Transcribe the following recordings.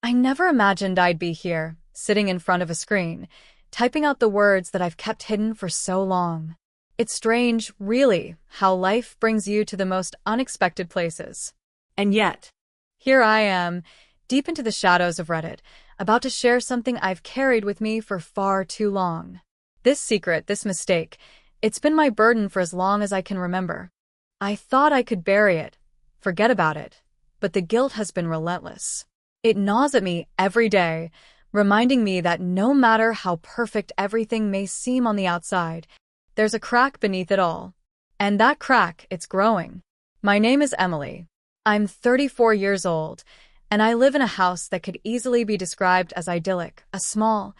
I never imagined I'd be here, sitting in front of a screen, typing out the words that I've kept hidden for so long. It's strange, really, how life brings you to the most unexpected places. And yet, Here I am, deep into the shadows of Reddit, about to share something I've carried with me for far too long. This secret, this mistake, it's been my burden for as long as I can remember. I thought I could bury it, forget about it, but the guilt has been relentless. It gnaws at me every day, reminding me that no matter how perfect everything may seem on the outside, there's a crack beneath it all. And that crack, it's growing. My name is Emily. I'm 34 years old, and I live in a house that could easily be described as idyllic, a small,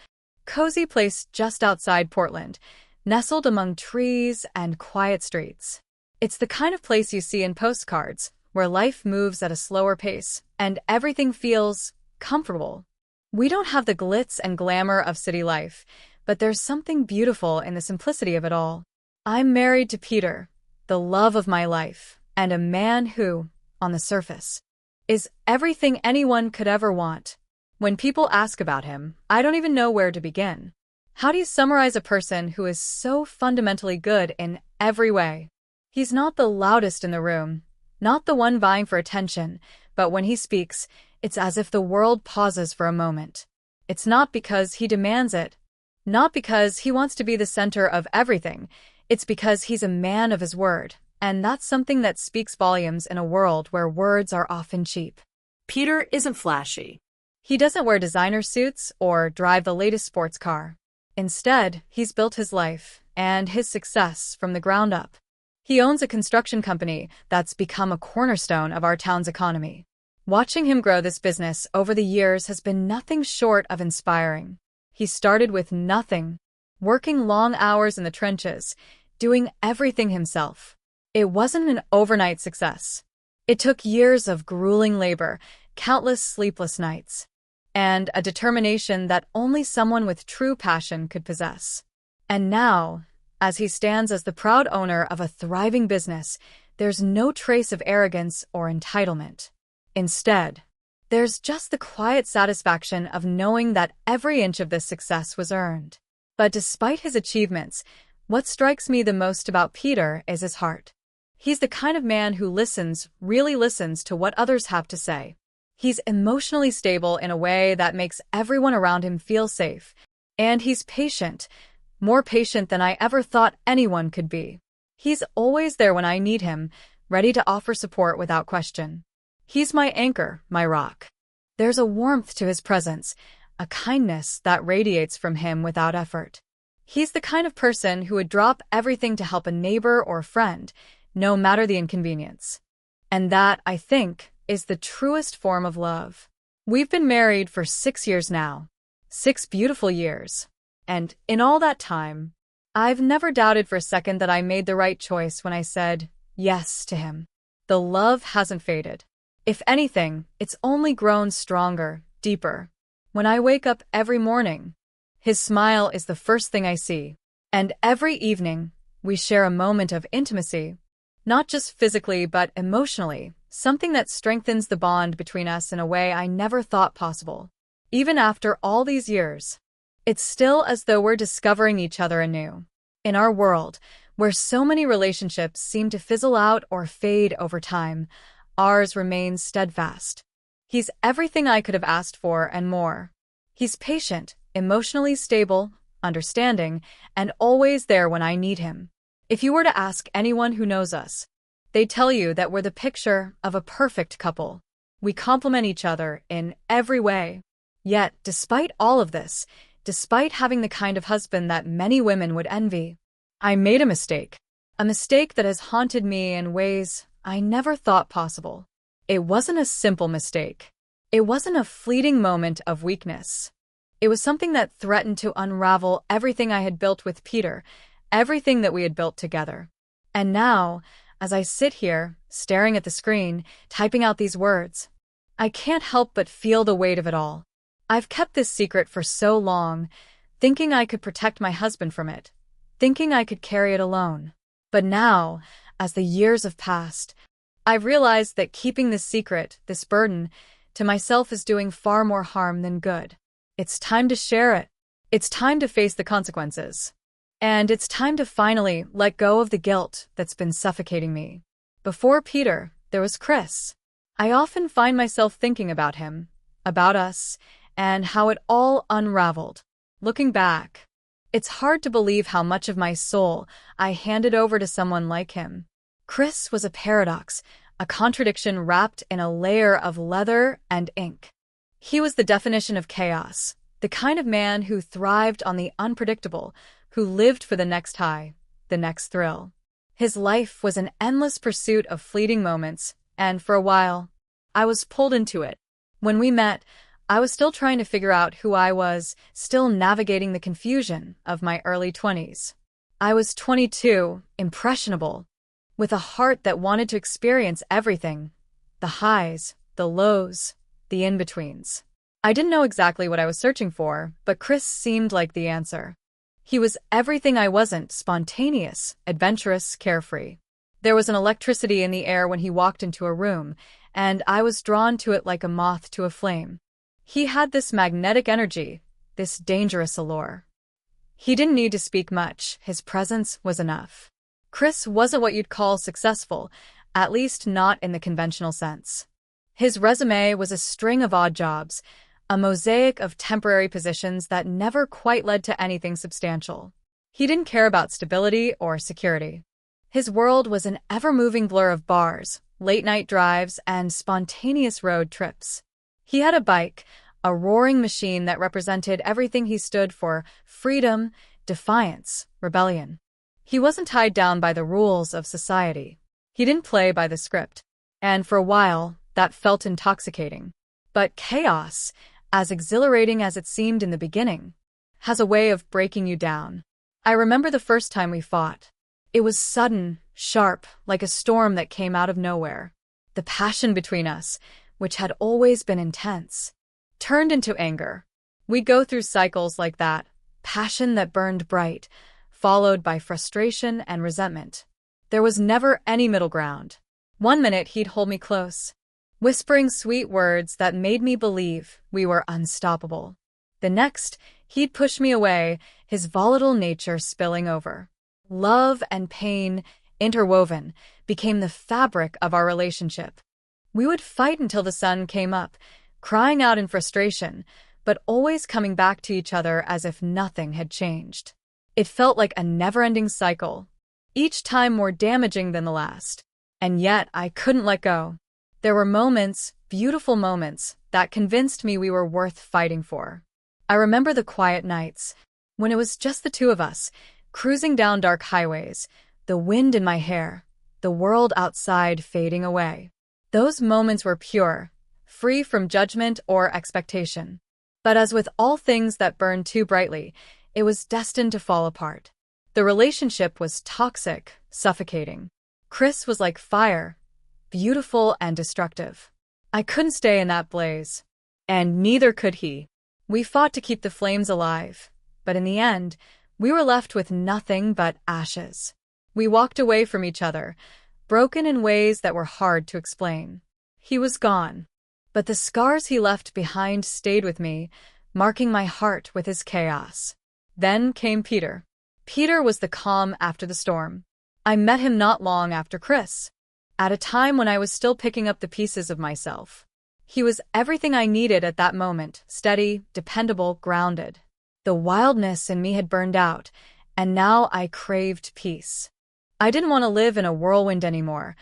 cozy place just outside Portland, nestled among trees and quiet streets. It's the kind of place you see in postcards, where life moves at a slower pace, and everything feels comfortable. We don't have the glitz and glamour of city life, but there's something beautiful in the simplicity of it all. I'm married to Peter, the love of my life, and a man who, on the surface, is everything anyone could ever want. When people ask about him, I don't even know where to begin. How do you summarize a person who is so fundamentally good in every way? He's not the loudest in the room, not the one vying for attention, but when he speaks, it's as if the world pauses for a moment. It's not because he demands it, not because he wants to be the center of everything. It's because he's a man of his word, and that's something that speaks volumes in a world where words are often cheap. Peter isn't flashy. He doesn't wear designer suits or drive the latest sports car. Instead, he's built his life and his success from the ground up. He owns a construction company that's become a cornerstone of our town's economy. Watching him grow this business over the years has been nothing short of inspiring. He started with nothing, working long hours in the trenches, doing everything himself. It wasn't an overnight success. It took years of grueling labor, countless sleepless nights, and a determination that only someone with true passion could possess. And now, as he stands as the proud owner of a thriving business, there's no trace of arrogance or entitlement. Instead, there's just the quiet satisfaction of knowing that every inch of this success was earned. But despite his achievements, what strikes me the most about Peter is his heart. He's the kind of man who listens, really listens to what others have to say. He's emotionally stable in a way that makes everyone around him feel safe. And he's patient, more patient than I ever thought anyone could be. He's always there when I need him, ready to offer support without question. He's my anchor, my rock. There's a warmth to his presence, a kindness that radiates from him without effort. He's the kind of person who would drop everything to help a neighbor or friend, no matter the inconvenience. And that, I think, is the truest form of love. We've been married for 6 years now. 6 beautiful years. And in all that time, I've never doubted for a second that I made the right choice when I said yes to him. The love hasn't faded. If anything, it's only grown stronger, deeper. When I wake up every morning, his smile is the first thing I see. And every evening, we share a moment of intimacy, not just physically but emotionally, something that strengthens the bond between us in a way I never thought possible. Even after all these years, it's still as though we're discovering each other anew. In our world, where so many relationships seem to fizzle out or fade over time, ours remains steadfast. He's everything I could have asked for and more. He's patient, emotionally stable, understanding, and always there when I need him. If you were to ask anyone who knows us, they'd tell you that we're the picture of a perfect couple. We complement each other in every way. Yet, despite all of this, despite having the kind of husband that many women would envy, I made a mistake. A mistake that has haunted me in ways I never thought possible. It wasn't a simple mistake. It wasn't a fleeting moment of weakness. It was something that threatened to unravel everything I had built with Peter, everything that we had built together. And now, as I sit here, staring at the screen, typing out these words, I can't help but feel the weight of it all. I've kept this secret for so long, thinking I could protect my husband from it, thinking I could carry it alone. But now, as the years have passed, I've realized that keeping this secret, this burden, to myself is doing far more harm than good. It's time to share it. It's time to face the consequences. And it's time to finally let go of the guilt that's been suffocating me. Before Peter, there was Chris. I often find myself thinking about him, about us, and how it all unraveled. Looking back, it's hard to believe how much of my soul I handed over to someone like him. Chris was a paradox, a contradiction wrapped in a layer of leather and ink. He was the definition of chaos, the kind of man who thrived on the unpredictable, who lived for the next high, the next thrill. His life was an endless pursuit of fleeting moments, and for a while, I was pulled into it. When we met, I was still trying to figure out who I was, still navigating the confusion of my early 20s. I was 22, impressionable, with a heart that wanted to experience everything, the highs, the lows, the in-betweens. I didn't know exactly what I was searching for, but Chris seemed like the answer. He was everything I wasn't: spontaneous, adventurous, carefree. There was an electricity in the air when he walked into a room, and I was drawn to it like a moth to a flame. He had this magnetic energy, this dangerous allure. He didn't need to speak much, his presence was enough. Chris wasn't what you'd call successful, at least not in the conventional sense. His resume was a string of odd jobs, a mosaic of temporary positions that never quite led to anything substantial. He didn't care about stability or security. His world was an ever-moving blur of bars, late-night drives, and spontaneous road trips. He had a bike, a roaring machine that represented everything he stood for: freedom, defiance, rebellion. He wasn't tied down by the rules of society. He didn't play by the script. And for a while, that felt intoxicating. But chaos, as exhilarating as it seemed in the beginning, has a way of breaking you down. I remember the first time we fought. It was sudden, sharp, like a storm that came out of nowhere. The passion between us, which had always been intense, turned into anger. We'd go through cycles like that, passion that burned bright, followed by frustration and resentment. There was never any middle ground. One minute he'd hold me close, whispering sweet words that made me believe we were unstoppable. The next, he'd push me away, his volatile nature spilling over. Love and pain, interwoven, became the fabric of our relationship. We would fight until the sun came up, crying out in frustration, but always coming back to each other as if nothing had changed. It felt like a never-ending cycle, each time more damaging than the last. And yet I couldn't let go. There were moments, beautiful moments, that convinced me we were worth fighting for. I remember the quiet nights, when it was just the two of us, cruising down dark highways, the wind in my hair, the world outside fading away. Those moments were pure, free from judgment or expectation. But as with all things that burn too brightly, it was destined to fall apart. The relationship was toxic, suffocating. Chris was like fire, beautiful and destructive. I couldn't stay in that blaze. And neither could he. We fought to keep the flames alive, but in the end, we were left with nothing but ashes. We walked away from each other, broken in ways that were hard to explain. He was gone, but the scars he left behind stayed with me, marking my heart with his chaos. Then came Peter. Peter was the calm after the storm. I met him not long after Chris, at a time when I was still picking up the pieces of myself. He was everything I needed at that moment: steady, dependable, grounded. The wildness in me had burned out, and now I craved peace. I didn't want to live in a whirlwind anymore.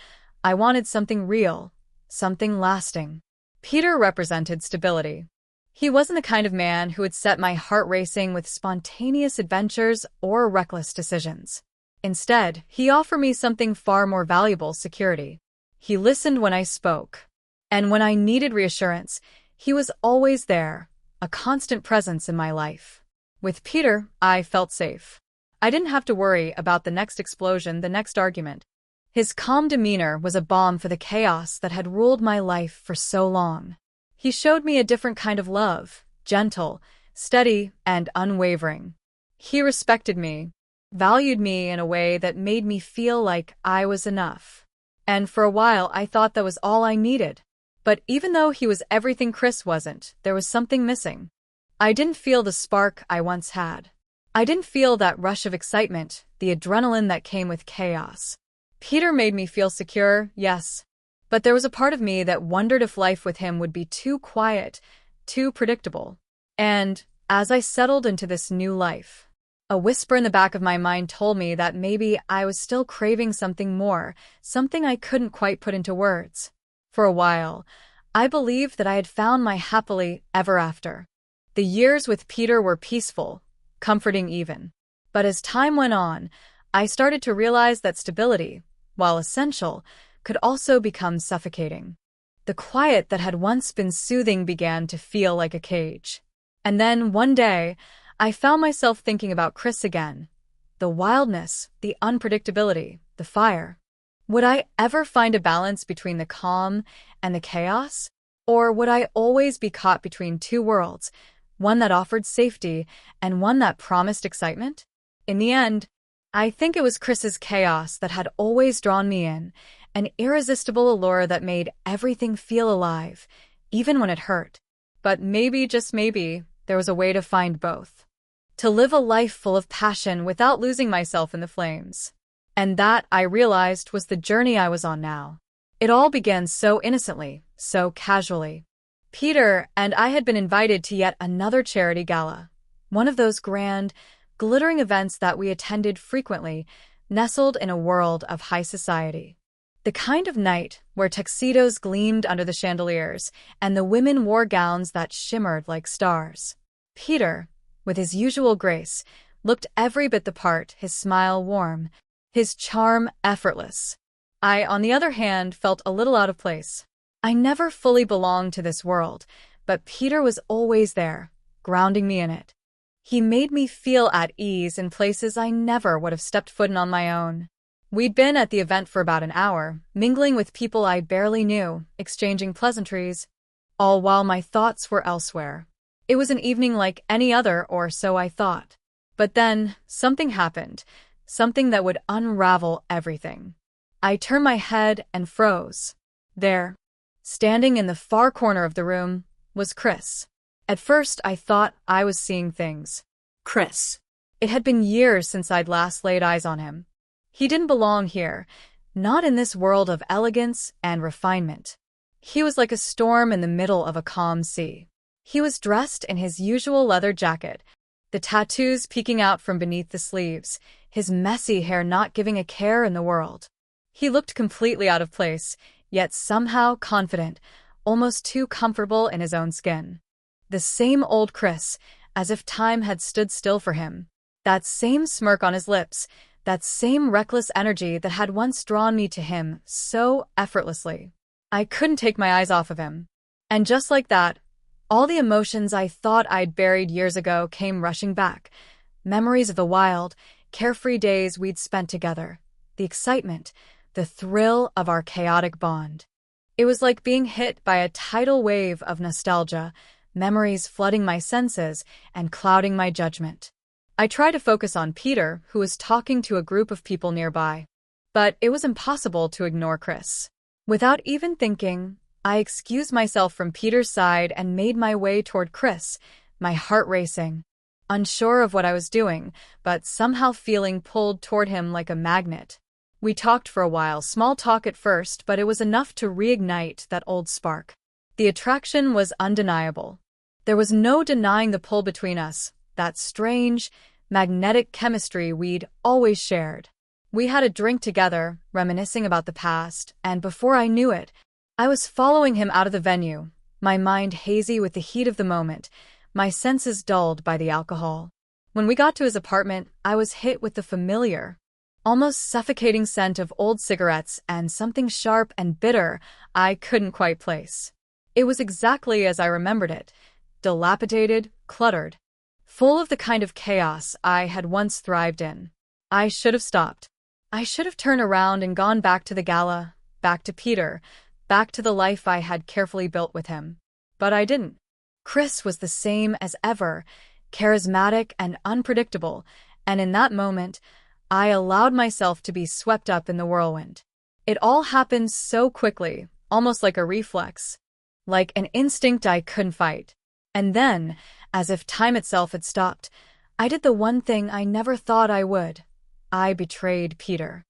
I wanted something real, something lasting. Peter represented stability. He wasn't the kind of man who would set my heart racing with spontaneous adventures or reckless decisions. Instead, he offered me something far more valuable: security. He listened when I spoke. And when I needed reassurance, he was always there, a constant presence in my life. With Peter, I felt safe. I didn't have to worry about the next explosion, the next argument. His calm demeanor was a balm for the chaos that had ruled my life for so long. He showed me a different kind of love, gentle, steady, and unwavering. He respected me, valued me in a way that made me feel like I was enough. And for a while I thought that was all I needed. But even though he was everything Chris wasn't, there was something missing. I didn't feel the spark I once had. I didn't feel that rush of excitement, the adrenaline that came with chaos. Peter made me feel secure, yes. But there was a part of me that wondered if life with him would be too quiet, too predictable. And as I settled into this new life, a whisper in the back of my mind told me that maybe I was still craving something more, something I couldn't quite put into words. For a while, I believed that I had found my happily ever after. The years with Peter were peaceful, comforting even. But as time went on, I started to realize that stability, while essential, could also become suffocating. The quiet that had once been soothing began to feel like a cage. And then, one day, I found myself thinking about Chris again. The wildness, the unpredictability, the fire. Would I ever find a balance between the calm and the chaos? Or would I always be caught between two worlds, one that offered safety and one that promised excitement? In the end, I think it was Chris's chaos that had always drawn me in, an irresistible allure that made everything feel alive, even when it hurt. But maybe, just maybe, there was a way to find both. To live a life full of passion without losing myself in the flames. And that, I realized, was the journey I was on now. It all began so innocently, so casually. Peter and I had been invited to yet another charity gala, one of those grand, glittering events that we attended frequently, nestled in a world of high society. The kind of night where tuxedos gleamed under the chandeliers and the women wore gowns that shimmered like stars. Peter, with his usual grace, looked every bit the part, his smile warm, his charm effortless. I, on the other hand, felt a little out of place. I never fully belonged to this world, but Peter was always there, grounding me in it. He made me feel at ease in places I never would have stepped foot in on my own. We'd been at the event for about an hour, mingling with people I barely knew, exchanging pleasantries, all while my thoughts were elsewhere. It was an evening like any other, or so I thought. But then, something happened, something that would unravel everything. I turned my head and froze. There, standing in the far corner of the room, was Chris. At first, I thought I was seeing things. Chris. It had been years since I'd last laid eyes on him. He didn't belong here, not in this world of elegance and refinement. He was like a storm in the middle of a calm sea. He was dressed in his usual leather jacket, the tattoos peeking out from beneath the sleeves, his messy hair not giving a care in the world. He looked completely out of place, yet somehow confident, almost too comfortable in his own skin. The same old Chris, as if time had stood still for him. That same smirk on his lips, that same reckless energy that had once drawn me to him so effortlessly. I couldn't take my eyes off of him. And just like that, all the emotions I thought I'd buried years ago came rushing back. Memories of the wild, carefree days we'd spent together. The excitement, the thrill of our chaotic bond. It was like being hit by a tidal wave of nostalgia, memories flooding my senses and clouding my judgment. I tried to focus on Peter, who was talking to a group of people nearby. But it was impossible to ignore Chris. Without even thinking, I excused myself from Peter's side and made my way toward Chris, my heart racing. Unsure of what I was doing, but somehow feeling pulled toward him like a magnet. We talked for a while, small talk at first, but it was enough to reignite that old spark. The attraction was undeniable. There was no denying the pull between us, that strange, magnetic chemistry we'd always shared. We had a drink together, reminiscing about the past, and before I knew it, I was following him out of the venue, my mind hazy with the heat of the moment, my senses dulled by the alcohol. When we got to his apartment, I was hit with the familiar, almost suffocating scent of old cigarettes and something sharp and bitter I couldn't quite place. It was exactly as I remembered it, dilapidated, cluttered, full of the kind of chaos I had once thrived in. I should have stopped. I should have turned around and gone back to the gala, back to Peter, back to the life I had carefully built with him. But I didn't. Chris was the same as ever, charismatic and unpredictable, and in that moment, I allowed myself to be swept up in the whirlwind. It all happened so quickly, almost like a reflex. like an instinct I couldn't fight. And then, as if time itself had stopped, I did the one thing I never thought I would. I betrayed Peter.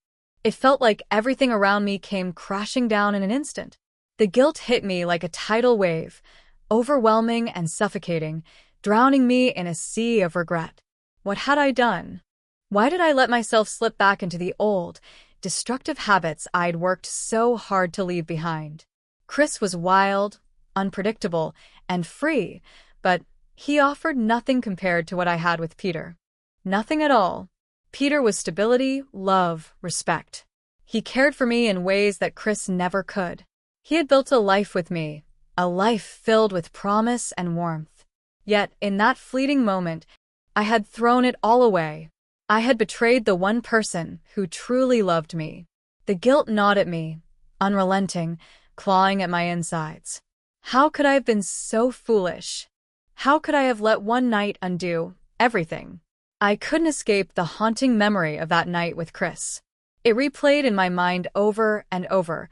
It felt like everything around me came crashing down in an instant. The guilt hit me like a tidal wave, overwhelming and suffocating, drowning me in a sea of regret. What had I done? Why did I let myself slip back into the old, destructive habits I'd worked so hard to leave behind? Chris was wild, unpredictable, and free, but he offered nothing compared to what I had with Peter. Nothing at all. Peter was stability, love, respect. He cared for me in ways that Chris never could. He had built a life with me, a life filled with promise and warmth. Yet, in that fleeting moment, I had thrown it all away. I had betrayed the one person who truly loved me. The guilt gnawed at me, unrelenting, clawing at my insides. How could I have been so foolish? How could I have let one night undo everything? I couldn't escape the haunting memory of that night with Chris. It replayed in my mind over and over,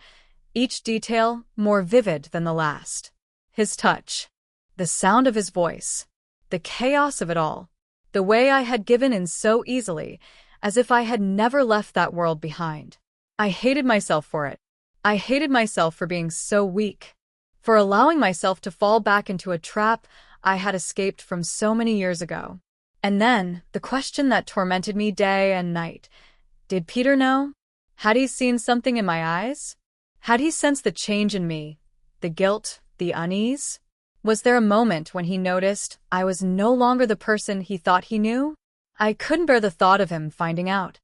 each detail more vivid than the last. His touch, the sound of his voice, the chaos of it all, the way I had given in so easily, as if I had never left that world behind. I hated myself for it. I hated myself for being so weak, for allowing myself to fall back into a trap I had escaped from so many years ago. And then, the question that tormented me day and night. Did Peter know? Had he seen something in my eyes? Had he sensed the change in me? The guilt, the unease? Was there a moment when he noticed I was no longer the person he thought he knew? I couldn't bear the thought of him finding out,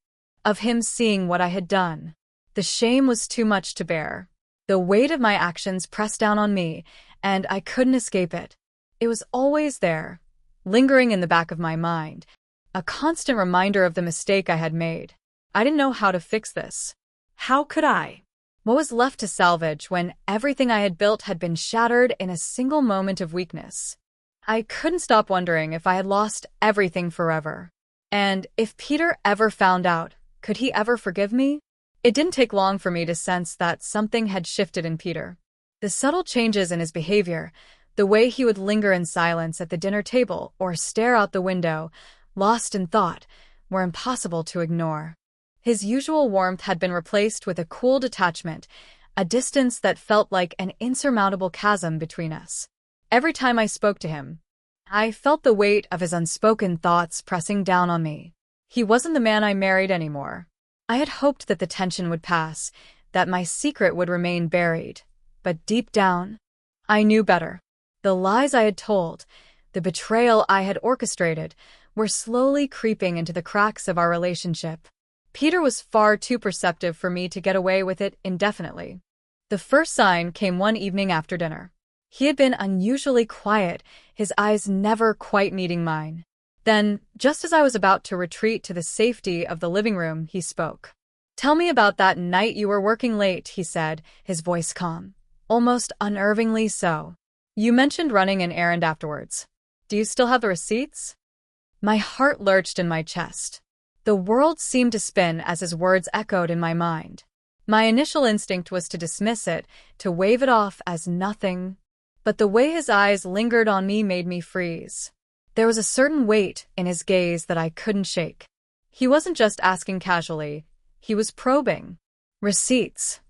of him seeing what I had done. The shame was too much to bear. The weight of my actions pressed down on me, and I couldn't escape it. It was always there, lingering in the back of my mind, a constant reminder of the mistake I had made. I didn't know how to fix this. How could I? What was left to salvage when everything I had built had been shattered in a single moment of weakness? I couldn't stop wondering if I had lost everything forever. And if Peter ever found out, could he ever forgive me? It didn't take long for me to sense that something had shifted in Peter. The subtle changes in his behavior, the way he would linger in silence at the dinner table or stare out the window, lost in thought, were impossible to ignore. His usual warmth had been replaced with a cool detachment, a distance that felt like an insurmountable chasm between us. Every time I spoke to him, I felt the weight of his unspoken thoughts pressing down on me. He wasn't the man I married anymore. I had hoped that the tension would pass, that my secret would remain buried. But deep down, I knew better. The lies I had told, the betrayal I had orchestrated, were slowly creeping into the cracks of our relationship. Peter was far too perceptive for me to get away with it indefinitely. The first sign came one evening after dinner. He had been unusually quiet, his eyes never quite meeting mine. Then, just as I was about to retreat to the safety of the living room, he spoke. "Tell me about that night you were working late," he said, his voice calm, almost unnervingly so. "You mentioned running an errand afterwards. Do you still have the receipts?" My heart lurched in my chest. The world seemed to spin as his words echoed in my mind. My initial instinct was to dismiss it, to wave it off as nothing. But the way his eyes lingered on me made me freeze. There was a certain weight in his gaze that I couldn't shake. He wasn't just asking casually, he was probing. "Receipts."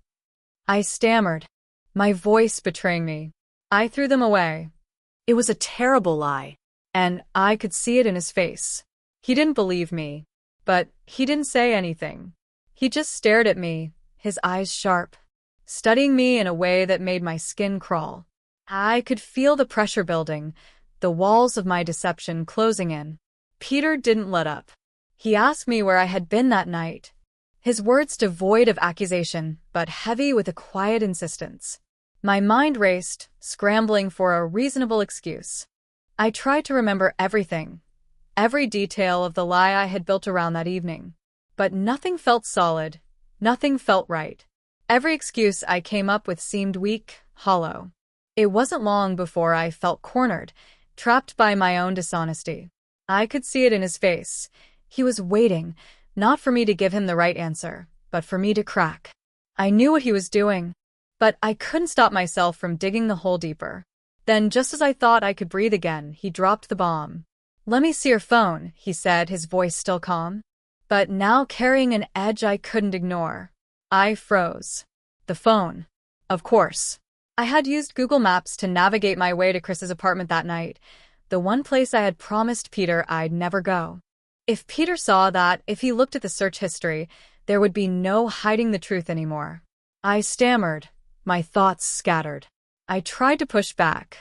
I stammered, my voice betraying me. I threw them away. It was a terrible lie. And I could see it in his face. He didn't believe me. But he didn't say anything. He just stared at me, his eyes sharp, studying me in a way that made my skin crawl. I could feel the pressure building, the walls of my deception closing in. Peter didn't let up. He asked me where I had been that night, his words devoid of accusation, but heavy with a quiet insistence. My mind raced, scrambling for a reasonable excuse. I tried to remember everything, every detail of the lie I had built around that evening. But nothing felt solid, nothing felt right. Every excuse I came up with seemed weak, hollow. It wasn't long before I felt cornered, trapped by my own dishonesty. I could see it in his face. He was waiting, not for me to give him the right answer, but for me to crack. I knew what he was doing. But I couldn't stop myself from digging the hole deeper. Then, just as I thought I could breathe again, he dropped the bomb. "Let me see your phone," he said, his voice still calm, but now carrying an edge I couldn't ignore. I froze. The phone. Of course. I had used Google Maps to navigate my way to Chris's apartment that night, the one place I had promised Peter I'd never go. If Peter saw that, if he looked at the search history, there would be no hiding the truth anymore. I stammered, my thoughts scattered. I tried to push back.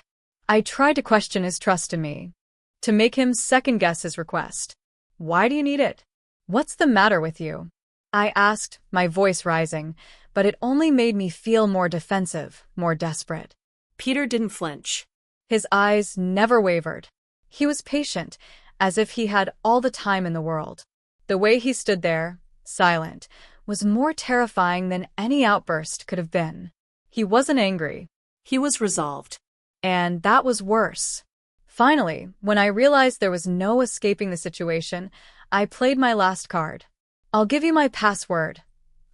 I tried to question his trust in me, to make him second-guess his request. "Why do you need it? What's the matter with you?" I asked, my voice rising, but it only made me feel more defensive, more desperate. Peter didn't flinch. His eyes never wavered. He was patient, as if he had all the time in the world. The way he stood there, silent, was more terrifying than any outburst could have been. He wasn't angry. He was resolved. And that was worse. Finally, when I realized there was no escaping the situation, I played my last card. "I'll give you my password,"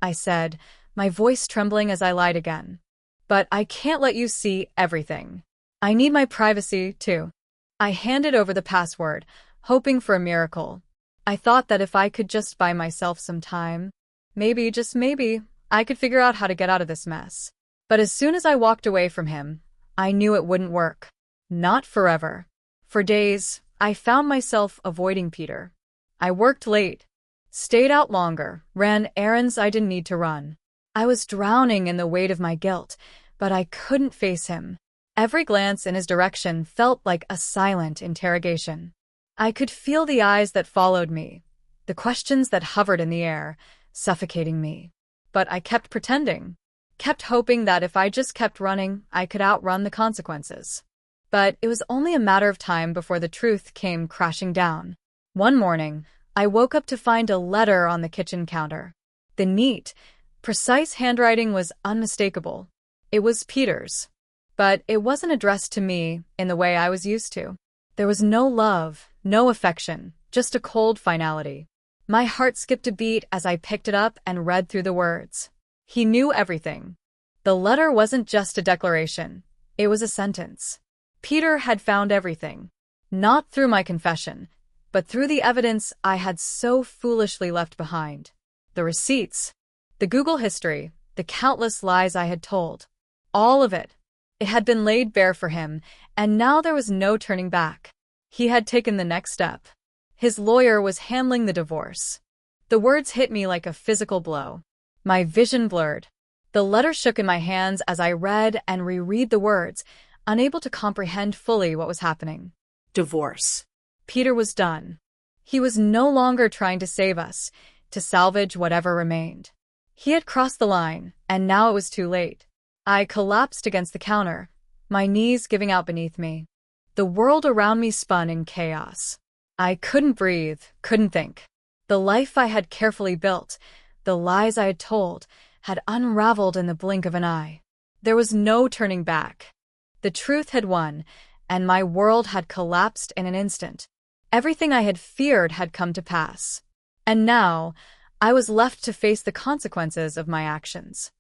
I said, my voice trembling as I lied again. "But I can't let you see everything. I need my privacy, too." I handed over the password, hoping for a miracle. I thought that if I could just buy myself some time, maybe, just maybe, I could figure out how to get out of this mess. But as soon as I walked away from him, I knew it wouldn't work. Not forever. For days, I found myself avoiding Peter. I worked late, stayed out longer, ran errands I didn't need to run. I was drowning in the weight of my guilt, but I couldn't face him. Every glance in his direction felt like a silent interrogation. I could feel the eyes that followed me, the questions that hovered in the air, suffocating me. But I kept pretending, kept hoping that if I just kept running, I could outrun the consequences. But it was only a matter of time before the truth came crashing down. One morning, I woke up to find a letter on the kitchen counter. The neat, precise handwriting was unmistakable. It was Peter's. But it wasn't addressed to me in the way I was used to. There was no love, no affection, just a cold finality. My heart skipped a beat as I picked it up and read through the words. He knew everything. The letter wasn't just a declaration. It was a sentence. Peter had found everything. Not through my confession, but through the evidence I had so foolishly left behind. The receipts, the Google history, the countless lies I had told. All of it. It had been laid bare for him, and now there was no turning back. He had taken the next step. His lawyer was handling the divorce. The words hit me like a physical blow. My vision blurred. The letter shook in my hands as I read and reread the words, unable to comprehend fully what was happening. Divorce. Peter was done. He was no longer trying to save us, to salvage whatever remained. He had crossed the line, and now it was too late. I collapsed against the counter, my knees giving out beneath me. The world around me spun in chaos. I couldn't breathe, couldn't think. The life I had carefully built, the lies I had told, had unraveled in the blink of an eye. There was no turning back. The truth had won, and my world had collapsed in an instant. Everything I had feared had come to pass. And now, I was left to face the consequences of my actions.